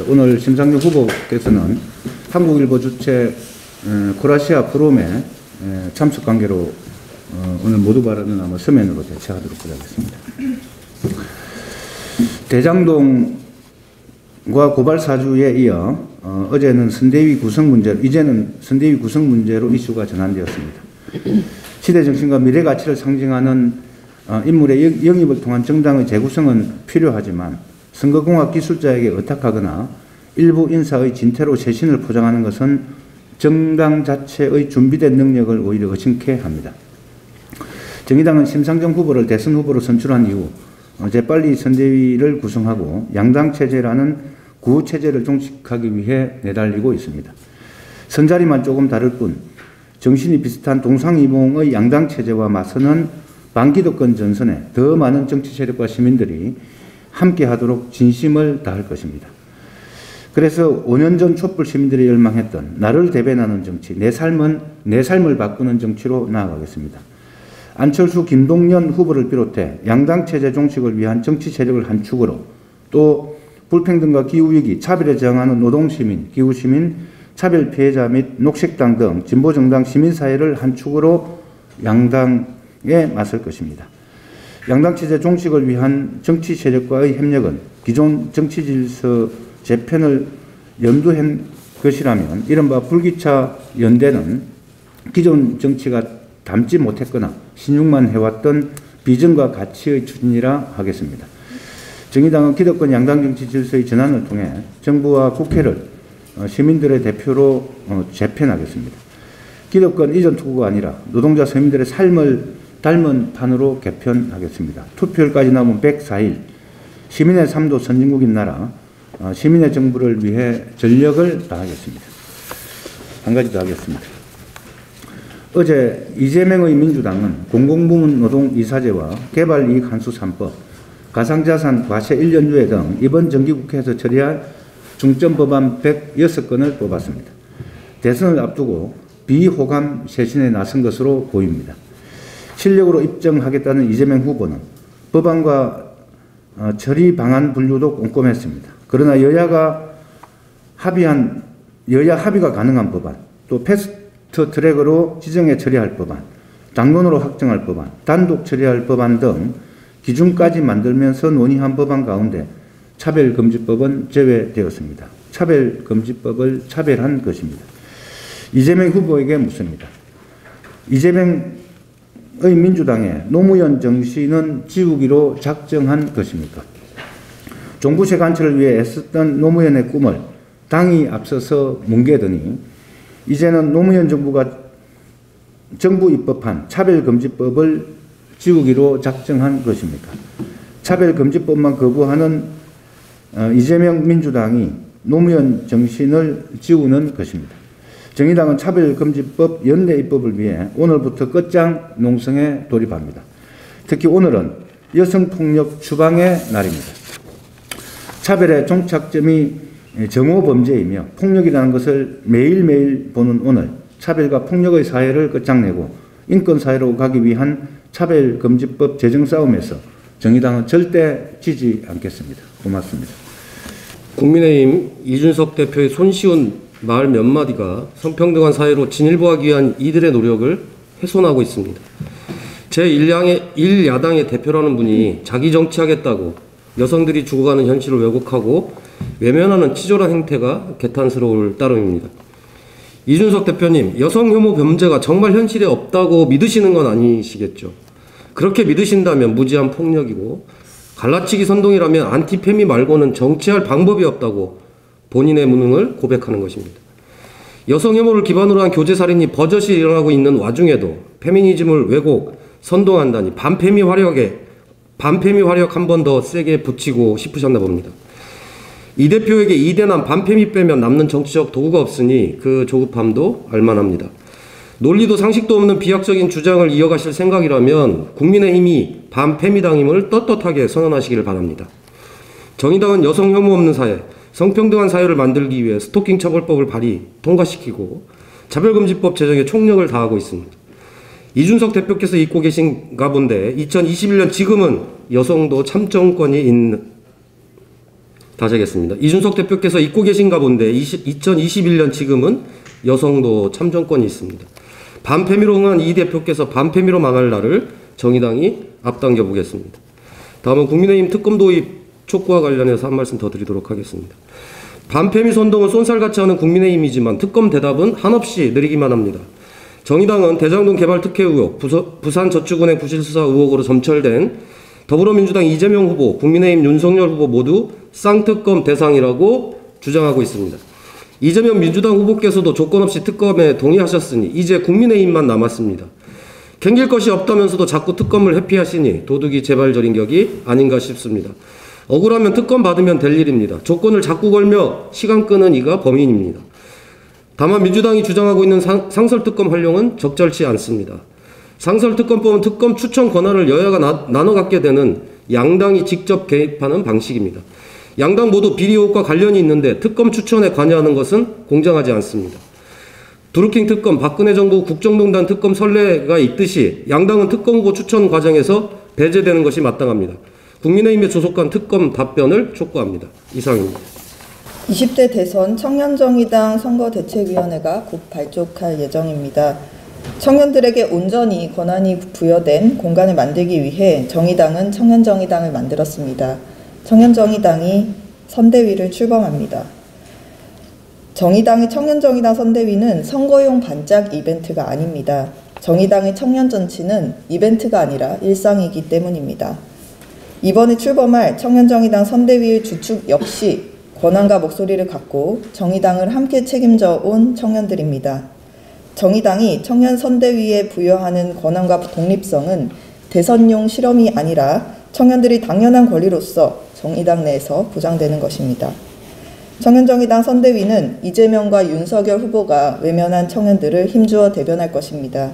오늘 심상정 후보께서는 한국일보 주최 코라시아 프롬에 참석 관계로 오늘 모두 발언은 아마 서면으로 대체하도록 하겠습니다. 대장동과 고발 사주에 이어 어제는 선대위 구성 문제로, 이제는 선대위 구성 문제로 이슈가 전환되었습니다. 시대 정신과 미래 가치를 상징하는 인물의 영입을 통한 정당의 재구성은 필요하지만 선거공학 기술자에게 의탁하거나 일부 인사의 진퇴로 쇄신을 포장하는 것은 정당 자체의 준비된 능력을 오히려 의심케 합니다. 정의당은 심상정 후보를 대선 후보로 선출한 이후 재빨리 선대위를 구성하고 양당체제라는 구체제를 종식하기 위해 내달리고 있습니다. 선자리만 조금 다를 뿐 정신이 비슷한 동상이몽의 양당체제와 맞서는 반기득권 전선에 더 많은 정치 세력과 시민들이 함께하도록 진심을 다할 것입니다. 그래서 5년 전 촛불 시민들이 열망했던 나를 대변하는 정치, 내 삶을 바꾸는 정치로 나아가겠습니다. 안철수, 김동연 후보를 비롯해 양당체제 종식을 위한 정치 세력을 한 축으로, 또 불평등과 기후위기, 차별에 저항하는 노동시민, 기후시민, 차별 피해자 및 녹색당 등 진보정당 시민사회를 한 축으로 양당에 맞설 것입니다. 양당체제 종식을 위한 정치 세력과의 협력은 기존 정치 질서 재편을 염두한 것이라면 이른바 불기차 연대는 기존 정치가 닮지 못했거나 신용만 해왔던 비전과 가치의 추진이라 하겠습니다. 정의당은 기득권 양당 정치 질서의 전환을 통해 정부와 국회를 시민들의 대표로 재편하겠습니다. 기득권 이전 투구가 아니라 노동자 서민들의 삶을 닮은 판으로 개편하겠습니다. 투표율까지 남은 104일, 시민의 삶도 선진국인 나라, 시민의 정부를 위해 전력을 다하겠습니다. 한 가지 더 하겠습니다. 어제 이재명의 민주당은 공공부문 노동 이사제와 개발이익 환수 3법, 가상자산 과세 1년유예 등 이번 정기국회에서 처리할 중점법안 106건을 뽑았습니다. 대선을 앞두고 비호감 쇄신에 나선 것으로 보입니다. 실력으로 입증하겠다는 이재명 후보는 법안과 처리 방안 분류도 꼼꼼했습니다. 그러나 여야 합의가 가능한 법안, 또 패스트 트랙으로 지정해 처리할 법안, 당론으로 확정할 법안, 단독 처리할 법안 등 기준까지 만들면서 논의한 법안 가운데 차별금지법은 제외되었습니다. 차별금지법을 차별한 것입니다. 이재명 후보에게 묻습니다. 이재명의 민주당의 노무현 정신은 지우기로 작정한 것입니까? 종부세 관철을 위해 애썼던 노무현의 꿈을 당이 앞서서 뭉개더니 이제는 노무현 정부 입법한 차별금지법을 지우기로 작정한 것입니까? 차별금지법만 거부하는 이재명 민주당이 노무현 정신을 지우는 것입니다. 정의당은 차별금지법 연내 입법을 위해 오늘부터 끝장 농성에 돌입합니다. 특히 오늘은 여성폭력 추방의 날입니다. 차별의 종착점이 정오범죄이며 폭력이라는 것을 매일매일 보는 오늘, 차별과 폭력의 사회를 끝장내고 인권사회로 가기 위한 차별금지법 제정 싸움에서 정의당은 절대 지지 않겠습니다. 고맙습니다. 국민의힘 이준석 대표의 손쉬운 말 몇 마디가 성평등한 사회로 진일보하기 위한 이들의 노력을 훼손하고 있습니다. 제1야당의 대표라는 분이 자기 정치하겠다고 여성들이 죽어가는 현실을 왜곡하고 외면하는 치졸한 행태가 개탄스러울 따름입니다. 이준석 대표님, 여성 혐오 범죄가 정말 현실에 없다고 믿으시는 건 아니시겠죠? 그렇게 믿으신다면 무지한 폭력이고 갈라치기 선동이라면 안티페미 말고는 정치할 방법이 없다고 본인의 무능을 고백하는 것입니다. 여성 혐오를 기반으로 한 교제살인이 버젓이 일어나고 있는 와중에도 페미니즘을 왜곡, 선동한다니 반페미 화력 한 번 더 세게 붙이고 싶으셨나 봅니다. 이 대표에게 이대남 반페미 빼면 남는 정치적 도구가 없으니 그 조급함도 알만합니다. 논리도 상식도 없는 비약적인 주장을 이어가실 생각이라면 국민의힘이 반페미당임을 떳떳하게 선언하시기를 바랍니다. 정의당은 여성 혐오 없는 사회, 성평등한 사회를 만들기 위해 스토킹 처벌법을 통과시키고 차별금지법 제정에 총력을 다하고 있습니다. 이준석 대표께서 잊고 계신가 본데 2021년 지금은 여성도 참정권이 있는 다시 하겠습니다. 이준석 대표께서 잊고 계신가 본데 2021년 지금은 여성도 참정권이 있습니다. 반패미로 응한 이 대표께서 반패미로 망할 날을 정의당이 앞당겨 보겠습니다. 다음은 국민의힘 특검 도입 촉구와 관련해서 한 말씀 더 드리도록 하겠습니다. 반패미 선동을 쏜살같이 하는 국민의힘이지만 특검 대답은 한없이 느리기만 합니다. 정의당은 대장동 개발 특혜 의혹, 부산저축은행 부실수사 의혹으로 점철된 더불어민주당 이재명 후보, 국민의힘 윤석열 후보 모두 쌍특검 대상이라고 주장하고 있습니다. 이재명 민주당 후보께서도 조건 없이 특검에 동의하셨으니 이제 국민의힘만 남았습니다. 캥길 것이 없다면서도 자꾸 특검을 회피하시니 도둑이 재발절인 격이 아닌가 싶습니다. 억울하면 특검 받으면 될 일입니다. 조건을 자꾸 걸며 시간 끄는 이가 범인입니다. 다만 민주당이 주장하고 있는 상설특검 활용은 적절치 않습니다. 상설특검법은 특검 추천 권한을 여야가 나눠 갖게 되는 양당이 직접 개입하는 방식입니다. 양당 모두 비리 의혹과 관련이 있는데 특검 추천에 관여하는 것은 공정하지 않습니다. 드루킹 특검, 박근혜 정부 국정농단 특검 선례가 있듯이 양당은 특검 후보 추천 과정에서 배제되는 것이 마땅합니다. 국민의힘에 소속한 특검 답변을 촉구합니다. 이상입니다. 20대 대선 청년정의당 선거대책위원회가 곧 발족할 예정입니다. 청년들에게 온전히 권한이 부여된 공간을 만들기 위해 정의당은 청년정의당을 만들었습니다. 청년정의당이 선대위를 출범합니다. 정의당의 청년정의당 선대위는 선거용 반짝 이벤트가 아닙니다. 정의당의 청년정치는 이벤트가 아니라 일상이기 때문입니다. 이번에 출범할 청년정의당 선대위의 주축 역시 권한과 목소리를 갖고 정의당을 함께 책임져 온 청년들입니다. 정의당이 청년 선대위에 부여하는 권한과 독립성은 대선용 실험이 아니라 청년들이 당연한 권리로서 정의당 내에서 보장되는 것입니다. 청년정의당 선대위는 이재명과 윤석열 후보가 외면한 청년들을 힘주어 대변할 것입니다.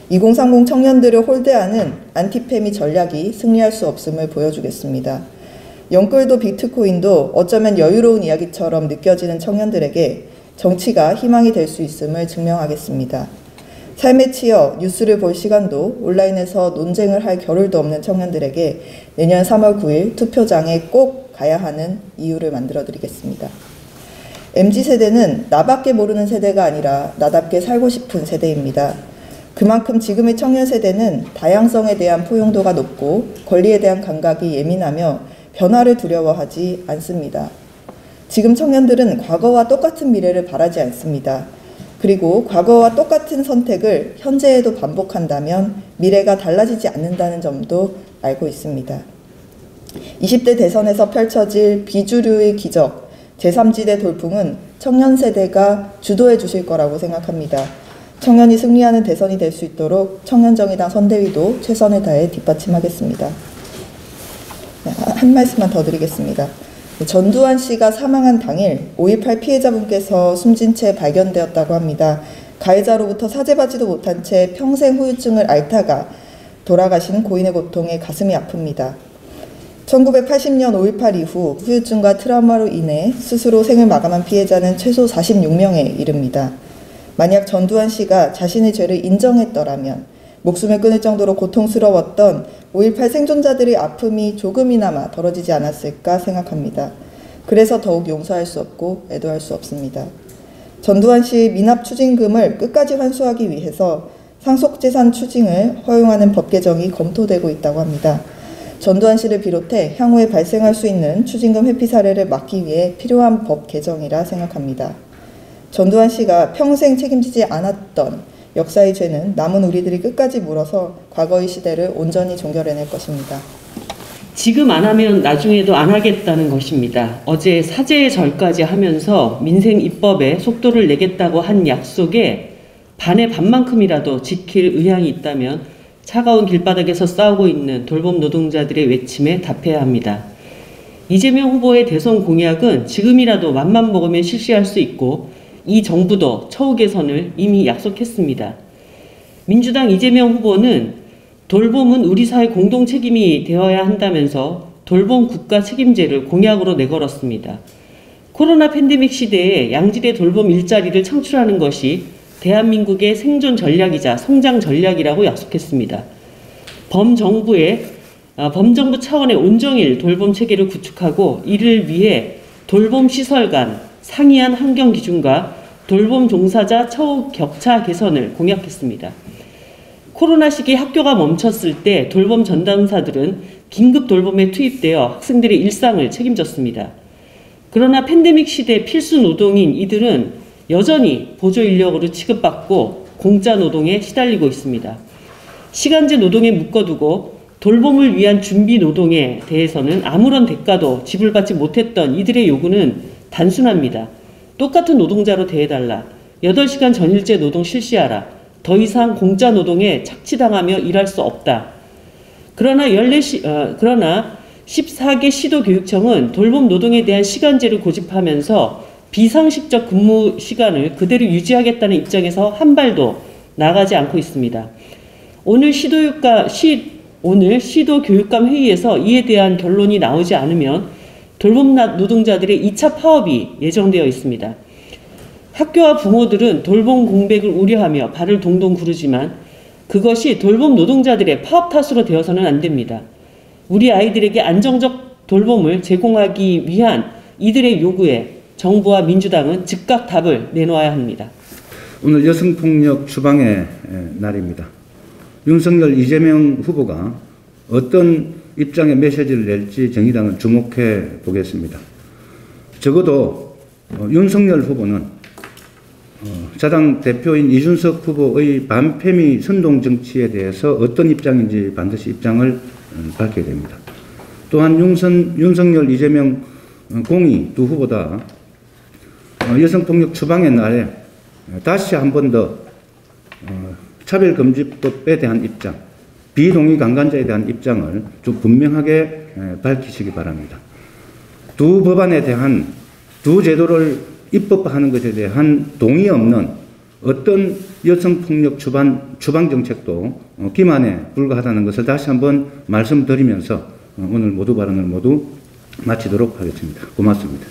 2030 청년들을 홀대하는 안티페미 전략이 승리할 수 없음을 보여주겠습니다. 영끌도 비트코인도 어쩌면 여유로운 이야기처럼 느껴지는 청년들에게 정치가 희망이 될 수 있음을 증명하겠습니다. 삶에 치여 뉴스를 볼 시간도 온라인에서 논쟁을 할 겨를도 없는 청년들에게 내년 3월 9일 투표장에 꼭 가야 하는 이유를 만들어드리겠습니다. MZ세대는 나밖에 모르는 세대가 아니라 나답게 살고 싶은 세대입니다. 그만큼 지금의 청년세대는 다양성에 대한 포용도가 높고 권리에 대한 감각이 예민하며 변화를 두려워하지 않습니다. 지금 청년들은 과거와 똑같은 미래를 바라지 않습니다. 그리고 과거와 똑같은 선택을 현재에도 반복한다면 미래가 달라지지 않는다는 점도 알고 있습니다. 20대 대선에서 펼쳐질 비주류의 기적, 제3지대 돌풍은 청년 세대가 주도해 주실 거라고 생각합니다. 청년이 승리하는 대선이 될 수 있도록 청년정의당 선대위도 최선을 다해 뒷받침하겠습니다. 한 말씀만 더 드리겠습니다. 전두환 씨가 사망한 당일 5.18 피해자분께서 숨진 채 발견되었다고 합니다. 가해자로부터 사죄받지도 못한 채 평생 후유증을 앓다가 돌아가신 고인의 고통에 가슴이 아픕니다. 1980년 5.18 이후 후유증과 트라우마로 인해 스스로 생을 마감한 피해자는 최소 46명에 이릅니다. 만약 전두환 씨가 자신의 죄를 인정했더라면 목숨을 끊을 정도로 고통스러웠던 5.18 생존자들의 아픔이 조금이나마 덜어지지 않았을까 생각합니다. 그래서 더욱 용서할 수 없고 애도할 수 없습니다. 전두환 씨의 미납 추징금을 끝까지 환수하기 위해서 상속재산 추징을 허용하는 법 개정이 검토되고 있다고 합니다. 전두환 씨를 비롯해 향후에 발생할 수 있는 추징금 회피 사례를 막기 위해 필요한 법 개정이라 생각합니다. 전두환 씨가 평생 책임지지 않았던 역사의 죄는 남은 우리들이 끝까지 물어서 과거의 시대를 온전히 종결해낼 것입니다. 지금 안 하면 나중에도 안 하겠다는 것입니다. 어제 사죄의 절까지 하면서 민생 입법에 속도를 내겠다고 한 약속에 반의 반만큼이라도 지킬 의향이 있다면 차가운 길바닥에서 싸우고 있는 돌봄 노동자들의 외침에 답해야 합니다. 이재명 후보의 대선 공약은 지금이라도 맘만 먹으면 실시할 수 있고 이 정부도 처우 개선을 이미 약속했습니다. 민주당 이재명 후보는 돌봄은 우리 사회 공동 책임이 되어야 한다면서 돌봄 국가 책임제를 공약으로 내걸었습니다. 코로나 팬데믹 시대에 양질의 돌봄 일자리를 창출하는 것이 대한민국의 생존 전략이자 성장 전략이라고 약속했습니다. 범정부의 범정부 차원의 온정일 돌봄 체계를 구축하고 이를 위해 돌봄 시설 간 상이한 환경 기준과 돌봄 종사자 처우 격차 개선을 공약했습니다. 코로나 시기 학교가 멈췄을 때 돌봄 전담사들은 긴급 돌봄에 투입되어 학생들의 일상을 책임졌습니다. 그러나 팬데믹 시대 필수 노동인 이들은 여전히 보조 인력으로 취급받고 공짜 노동에 시달리고 있습니다. 시간제 노동에 묶어두고 돌봄을 위한 준비 노동에 대해서는 아무런 대가도 지불받지 못했던 이들의 요구는 단순합니다. 똑같은 노동자로 대해달라. 8시간 전일제 노동 실시하라. 더 이상 공짜 노동에 착취당하며 일할 수 없다. 그러나 14개 시도교육청은 돌봄 노동에 대한 시간제를 고집하면서 비상식적 근무 시간을 그대로 유지하겠다는 입장에서 한 발도 나가지 않고 있습니다. 오늘 시도교육감 회의에서 이에 대한 결론이 나오지 않으면 돌봄 노동자들의 2차 파업이 예정되어 있습니다. 학교와 부모들은 돌봄 공백을 우려하며 발을 동동 구르지만 그것이 돌봄 노동자들의 파업 탓으로 되어서는 안 됩니다. 우리 아이들에게 안정적 돌봄을 제공하기 위한 이들의 요구에 정부와 민주당은 즉각 답을 내놓아야 합니다. 오늘 여성폭력 추방의 날입니다. 윤석열, 이재명 후보가 어떤 입장의 메시지를 낼지 정의당은 주목해 보겠습니다. 적어도 윤석열 후보는 자당 대표인 이준석 후보의 반페미 선동 정치에 대해서 어떤 입장인지 반드시 입장을 밝혀야 됩니다. 또한 윤석열, 이재명 공이 두 후보 다 여성폭력 추방의 날에 다시 한 번 더 차별금지법에 대한 입장, 비동의 강간자에 대한 입장을 좀 분명하게 밝히시기 바랍니다. 두 법안에 대한 두 제도를 입법하는 것에 대한 동의 없는 어떤 여성폭력 추방 정책도 기만에 불과하다는 것을 다시 한번 말씀드리면서 오늘 모두 발언을 모두 마치도록 하겠습니다. 고맙습니다.